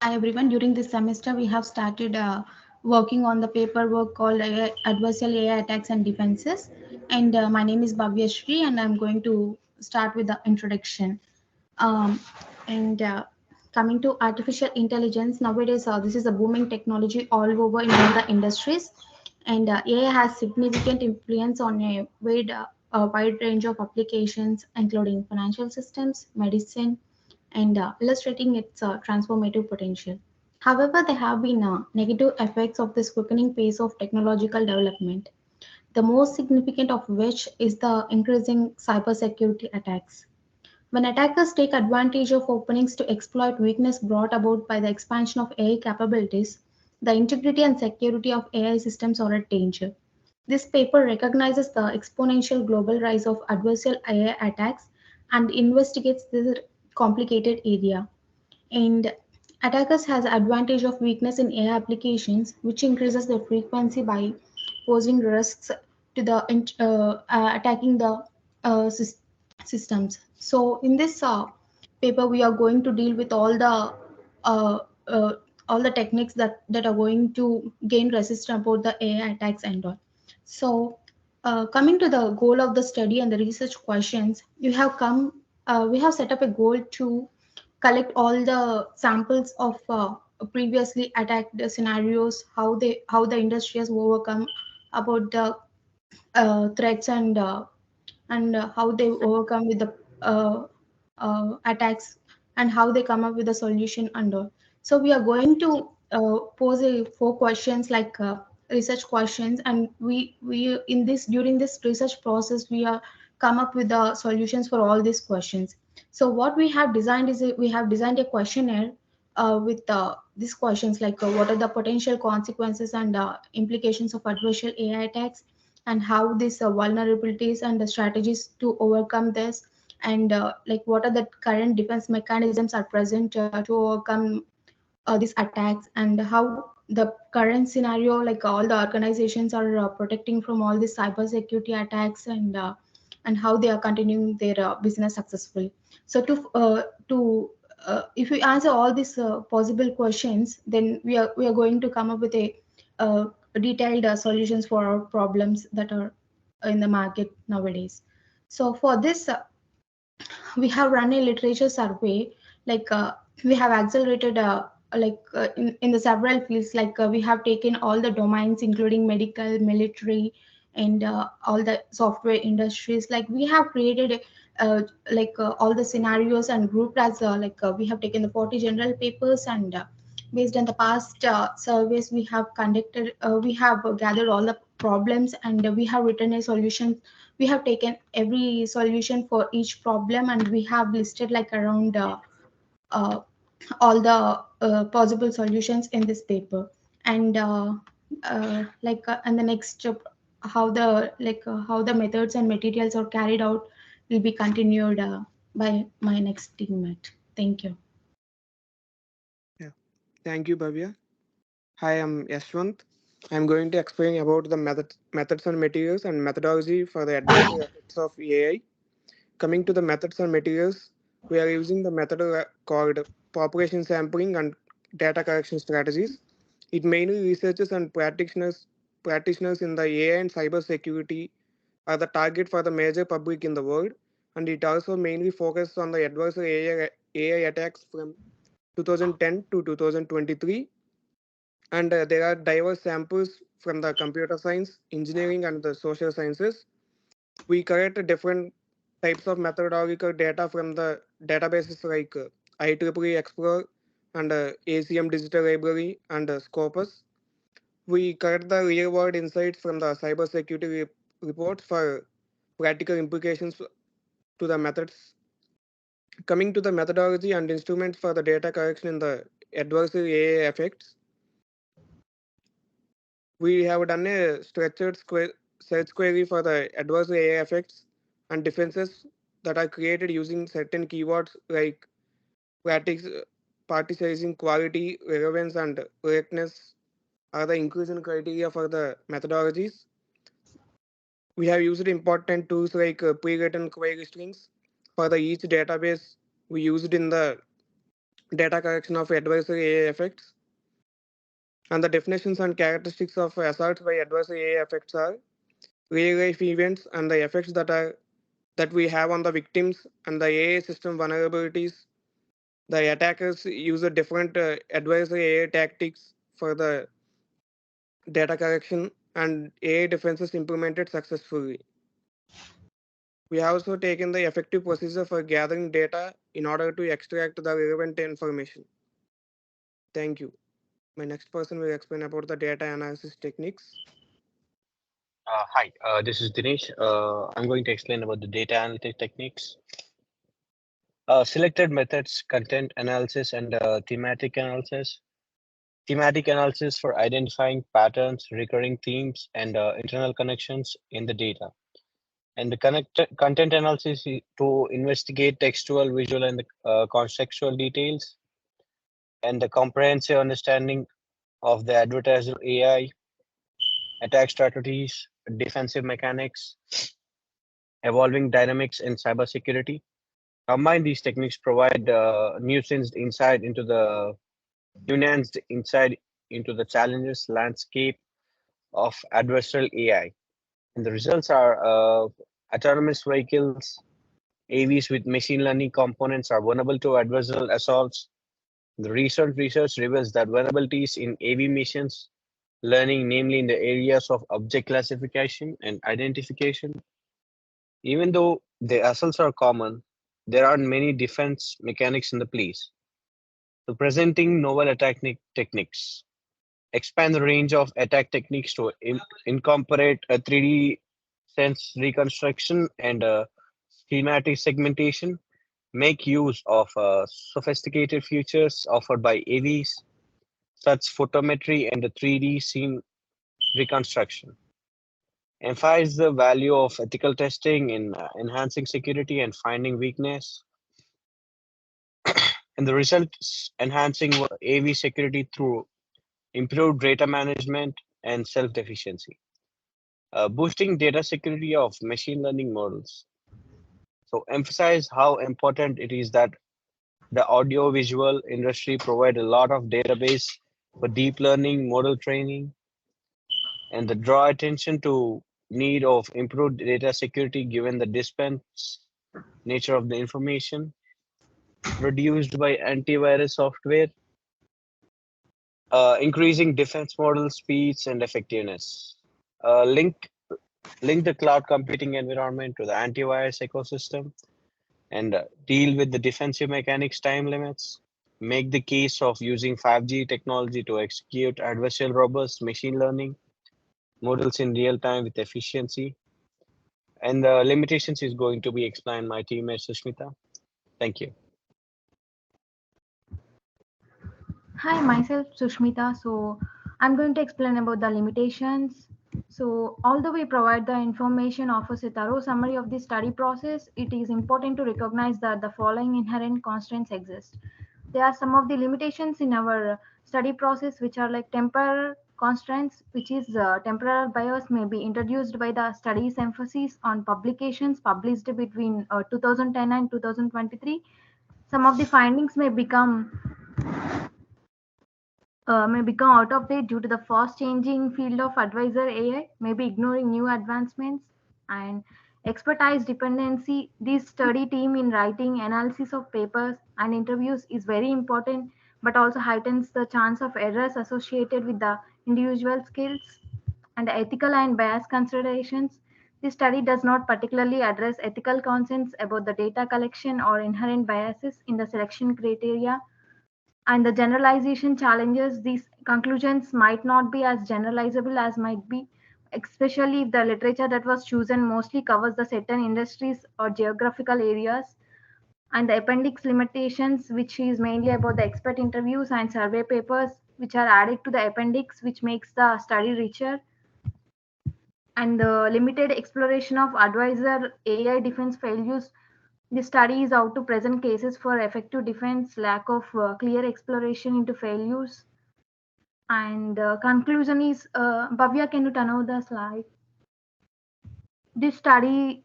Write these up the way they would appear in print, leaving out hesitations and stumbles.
Hi everyone. During this semester, we have started working on the paperwork called Adversarial AI Attacks and Defenses. And my name is Bhavya Shri, and I'm going to start with the introduction. Um, and Coming to artificial intelligence, nowadays this is a booming technology all over in all the industries, and AI has significant influence on a wide range of applications, including financial systems, medicine, and illustrating its transformative potential. However, there have been negative effects of this quickening pace of technological development, the most significant of which is the increasing cybersecurity attacks. When attackers take advantage of openings to exploit weakness brought about by the expansion of AI capabilities, the integrity and security of AI systems are at danger. This paper recognizes the exponential global rise of adversarial AI attacks and investigates this complicated area. And attackers has advantage of weakness in AI applications, which increases their frequency by posing risks to the attacking the systems. So in this paper, we are going to deal with uh, uh, all the techniques that are going to gain resistance about the AI attacks and all. So coming to the goal of the study and the research questions, we have set up a goal to collect all the samples of previously attacked scenarios, how the industry has overcome about the threats and how they overcome with the attacks and how they come up with a solution and all. So we are going to pose four questions like research questions, and we in this during this research process we are come up with the solutions for all these questions. So what we have designed is we have designed a questionnaire with these questions like what are the potential consequences and implications of adversarial AI attacks, and how these vulnerabilities and the strategies to overcome this, and like what are the current defense mechanisms are present to overcome these attacks, and how the current scenario, like all the organizations are protecting from all these cybersecurity attacks, and how they are continuing their business successfully. So to if we answer all these possible questions, then we are going to come up with a detailed solutions for our problems that are in the market nowadays. So for this we have run a literature survey, like we have accelerated in the several fields, like we have taken all the domains including medical, military, and all the software industries. Like we have created all the scenarios and grouped as we have taken the 40 general papers, and based on the past surveys we have conducted, we have gathered all the problems, and we have written a solution. We have taken every solution for each problem, and we have listed like around uh, all the possible solutions in this paper. And and the next step, how the methods and materials are carried out will be continued by my next teammate. Thank you. Yeah. Thank you, Bhavya. Hi, I'm Yashwant. I'm going to explain about the methods and materials and methodology for the adversary effects of AI. Coming to the methods and materials, we are using the method called population sampling and data collection strategies. It mainly researchers and practitioners in the AI and cyber security are the target for the major public in the world, and it also mainly focuses on the adversary AI attacks from 2010 to 2023, and there are diverse samples from the computer science, engineering, and the social sciences. We collect different types of methodological data from the databases like IEEE Explorer and ACM Digital Library and Scopus. We collect the real world insights from the cybersecurity reports for practical implications to the methods. Coming to the methodology and instruments for the data collection in the adversary AI effects, we have done a search query for the adverse AI effects and defenses that are created using certain keywords like practice, participation, quality, relevance, and correctness are the inclusion criteria for the methodologies. We have used important tools like pre-written query strings for the each database we used in the data collection of adversary AI effects, and the definitions and characteristics of assaults by adversary AI effects are real life events and the effects that we have on the victims and the AI system vulnerabilities. The attackers use a different adversary AI tactics for the data collection and AI defenses implemented successfully. We have also taken the effective procedure for gathering data in order to extract the relevant information. Thank you. My next person will explain about the data analysis techniques. Hi, this is Dinesh. I'm going to explain about the data analytic techniques. Selected methods, content analysis, and thematic analysis. Thematic analysis for identifying patterns, recurring themes, and internal connections in the data. And the content analysis to investigate textual, visual, and contextual details, and the comprehensive understanding of the adversarial AI, attack strategies, defensive mechanics, evolving dynamics in cybersecurity. Combine these techniques provide nuanced insight into the challenges landscape of adversarial AI. And the results are autonomous vehicles, AVs with machine learning components are vulnerable to adversarial assaults. The recent research reveals that vulnerabilities in AV missions learning, namely in the areas of object classification and identification, even though the assaults are common, there are many defense mechanics in the place. So presenting novel attack techniques. Expand the range of attack techniques to incorporate a 3D sense reconstruction and schematic segmentation. Make use of sophisticated features offered by AVs, such photometry and the 3D scene reconstruction. Emphasize the value of ethical testing in enhancing security and finding weakness. And the results enhancing AV security through improved data management and self-efficiency. Boosting data security of machine learning models. So emphasize how important it is that the audiovisual industry provide a lot of database for deep learning model training, and the draw attention to need of improved data security given the dispense nature of the information produced by antivirus software, increasing defense model speeds and effectiveness. Link the cloud computing environment to the antivirus ecosystem and deal with the defensive mechanics time limits. Make the case of using 5G technology to execute adversarial robust machine learning models in real time with efficiency. And the limitations is going to be explained by my teammate Sushmita. Thank you. Hi, myself Sushmita. So I'm going to explain about the limitations. So although we provide the information offers a thorough summary of the study process, it is important to recognize that the following inherent constraints exist. There are some of the limitations in our study process which are like temporal constraints, which is temporal bias may be introduced by the study's emphasis on publications published between 2010 and 2023. Some of the findings may become out of date due to the fast changing field of advisor AI, maybe ignoring new advancements and expertise dependency. This study team in writing analysis of papers and interviews is very important, but also heightens the chance of errors associated with the individual skills and ethical and bias considerations. This study does not particularly address ethical concerns about the data collection or inherent biases in the selection criteria and the generalization challenges. These conclusions might not be as generalizable as might be, especially if the literature that was chosen mostly covers the certain industries or geographical areas. And the appendix limitations, which is mainly about the expert interviews and survey papers, which are added to the appendix, which makes the study richer. And the limited exploration of advisor AI defense failures. The study is out to present cases for effective defense, lack of clear exploration into failures. And conclusion is, Bhavya, can you turn over the slide? This study,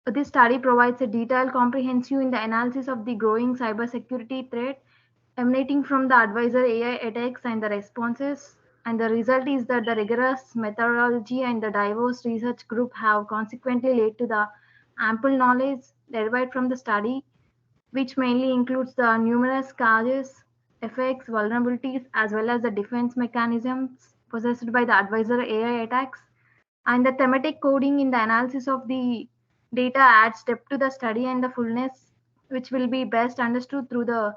this study provides a detailed comprehensive in the analysis of the growing cybersecurity threat, emanating from the advisor AI attacks and the responses. And the result is that the rigorous methodology and the diverse research group have consequently led to the ample knowledge derived from the study, which mainly includes the numerous causes, effects, vulnerabilities, as well as the defense mechanisms possessed by the advisor AI attacks. And the thematic coding in the analysis of the data adds depth to the study and the fullness, which will be best understood through the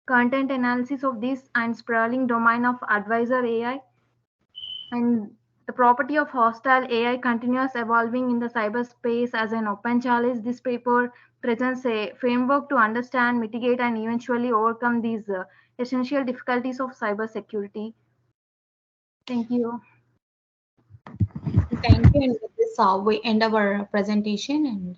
content analysis of this and sprawling domain of advisor AI. And the property of hostile AI continues evolving in the cyberspace as an open challenge. This paper presents a framework to understand, mitigate, and eventually overcome these essential difficulties of cybersecurity. Thank you. Thank you. And with this, we end our presentation and